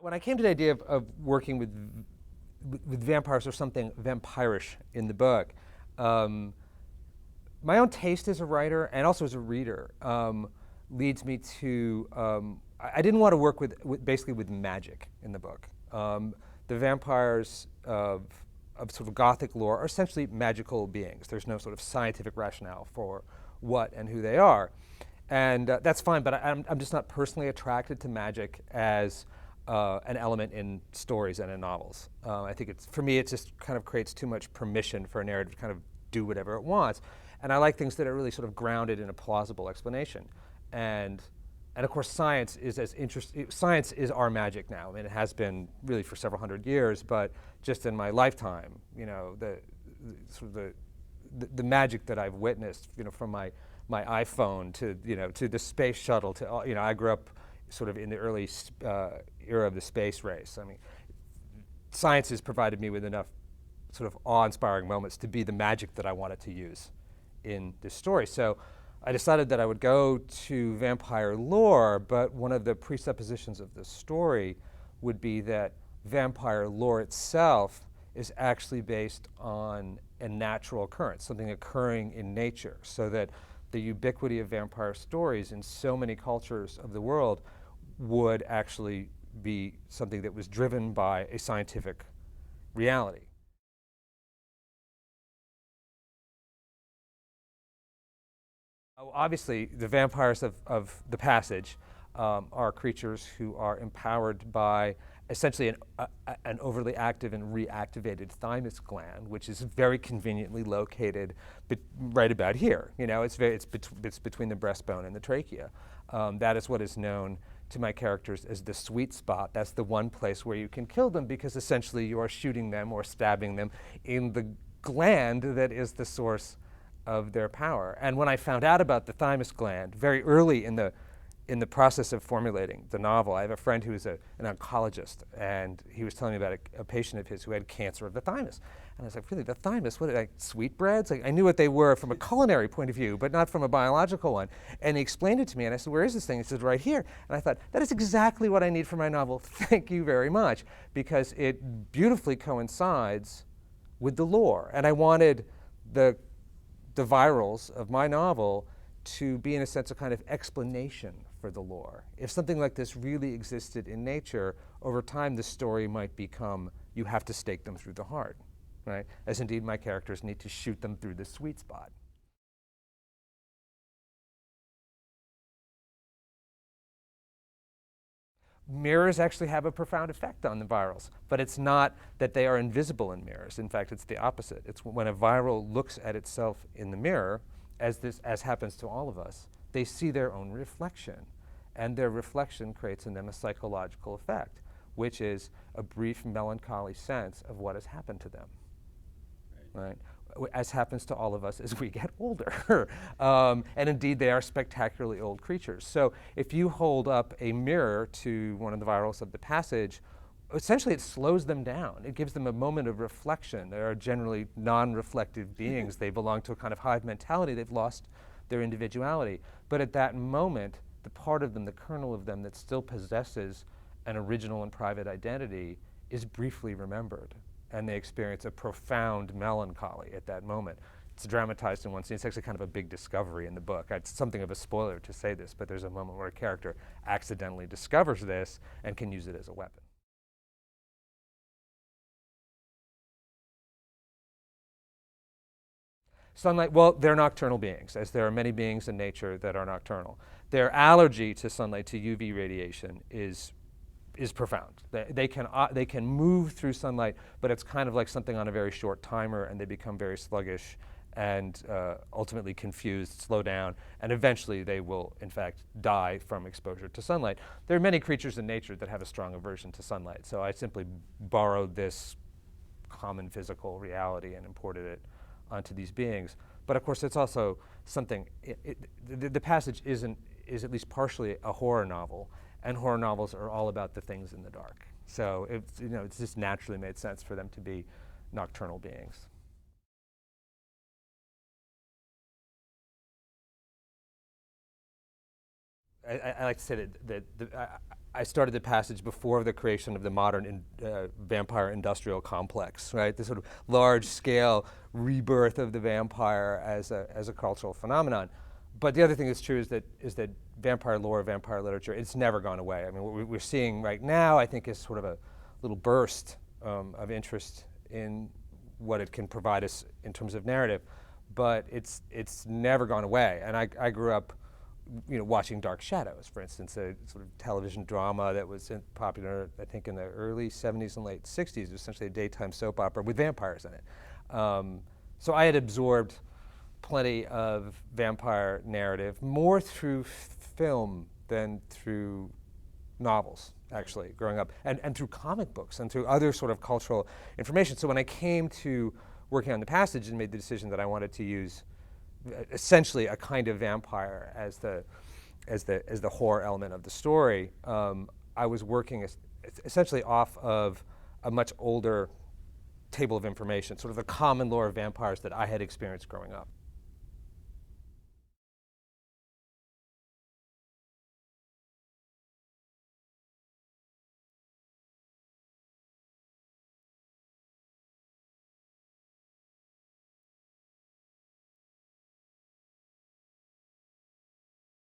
When I came to the idea of working with vampires or something vampirish in the book, um, my own taste as a writer and also as a reader leads me to I didn't want to work basically with magic in the book. The vampires of sort of Gothic lore are essentially magical beings. There's no sort of scientific rationale for what and who they are. And that's fine, but I'm just not personally attracted to magic as an element in stories and in novels. I think for me, it just kind of creates too much permission for a narrative to kind of do whatever it wants. And I like things that are really sort of grounded in a plausible explanation. And of course, science is as interesting. Science is our magic now. I mean, it has been really for several hundred years, but just in my lifetime, you know, the magic that I've witnessed, you know, from my iPhone to the space shuttle to, you know, I grew up sort of in the early era of the space race. I mean, science has provided me with enough sort of awe-inspiring moments to be the magic that I wanted to use in this story. So I decided that I would go to vampire lore, but one of the presuppositions of the story would be that vampire lore itself is actually based on a natural occurrence, something occurring in nature, so that the ubiquity of vampire stories in so many cultures of the world would actually be something that was driven by a scientific reality. Obviously, the vampires of the passage are creatures who are empowered by essentially an overly active and reactivated thymus gland, which is very conveniently located right about here. You know, it's between the breastbone and the trachea. That is what is known to my characters as the sweet spot. That's the one place where you can kill them because essentially you are shooting them or stabbing them in the gland that is the source of their power. And when I found out about the thymus gland very early in the process of formulating the novel, I have a friend who is an oncologist, and he was telling me about a patient of his who had cancer of the thymus. And I was like, really, the thymus? What, like sweetbreads? Like, I knew what they were from a culinary point of view, but not from a biological one. And he explained it to me, and I said, where is this thing? He said, right here. And I thought, that is exactly what I need for my novel. Thank you very much, because it beautifully coincides with the lore. And I wanted the virals of my novel to be, in a sense, a kind of explanation for the lore. If something like this really existed in nature, over time the story might become, you have to stake them through the heart, right? As indeed my characters need to shoot them through the sweet spot. Mirrors actually have a profound effect on the virals, but it's not that they are invisible in mirrors. In fact, it's the opposite. It's when a viral looks at itself in the mirror, as happens to all of us, they see their own reflection, and their reflection creates in them a psychological effect, which is a brief melancholy sense of what has happened to them, right? As happens to all of us as we get older. And indeed, they are spectacularly old creatures. So if you hold up a mirror to one of the virals of the passage, essentially it slows them down. It gives them a moment of reflection. They are generally non-reflective beings. They belong to a kind of hive mentality. They've lost their individuality. But at that moment, the part of them, the kernel of them that still possesses an original and private identity is briefly remembered. And they experience a profound melancholy at that moment. It's dramatized in one scene. It's actually kind of a big discovery in the book. It's something of a spoiler to say this, but there's a moment where a character accidentally discovers this and can use it as a weapon. Sunlight, well, they're nocturnal beings, as there are many beings in nature that are nocturnal. Their allergy to sunlight, to UV radiation, is profound. They can move through sunlight, but it's kind of like something on a very short timer, and they become very sluggish and ultimately confused, slow down, and eventually they will, in fact, die from exposure to sunlight. There are many creatures in nature that have a strong aversion to sunlight, so I simply borrowed this common physical reality and imported it onto these beings. But of course, it's also something, the passage is at least partially a horror novel, and horror novels are all about the things in the dark. So it's just naturally made sense for them to be nocturnal beings. I like to say that I started the passage before the creation of the modern vampire industrial complex, right? The sort of large-scale rebirth of the vampire as a cultural phenomenon. But the other thing that's true is that vampire lore, vampire literature, it's never gone away. I mean, what we're seeing right now, I think, is sort of a little burst of interest in what it can provide us in terms of narrative, but it's never gone away. And I grew up, watching Dark Shadows, for instance, a sort of television drama that was popular, I think, in the early 70s and late 60s, essentially a daytime soap opera with vampires in it. So I had absorbed plenty of vampire narrative, more through film than through novels, actually, growing up, and through comic books and through other sort of cultural information. So when I came to working on the passage and made the decision that I wanted to use essentially a kind of vampire as the horror element of the story, I was working essentially off of a much older table of information, sort of the common lore of vampires that I had experienced growing up.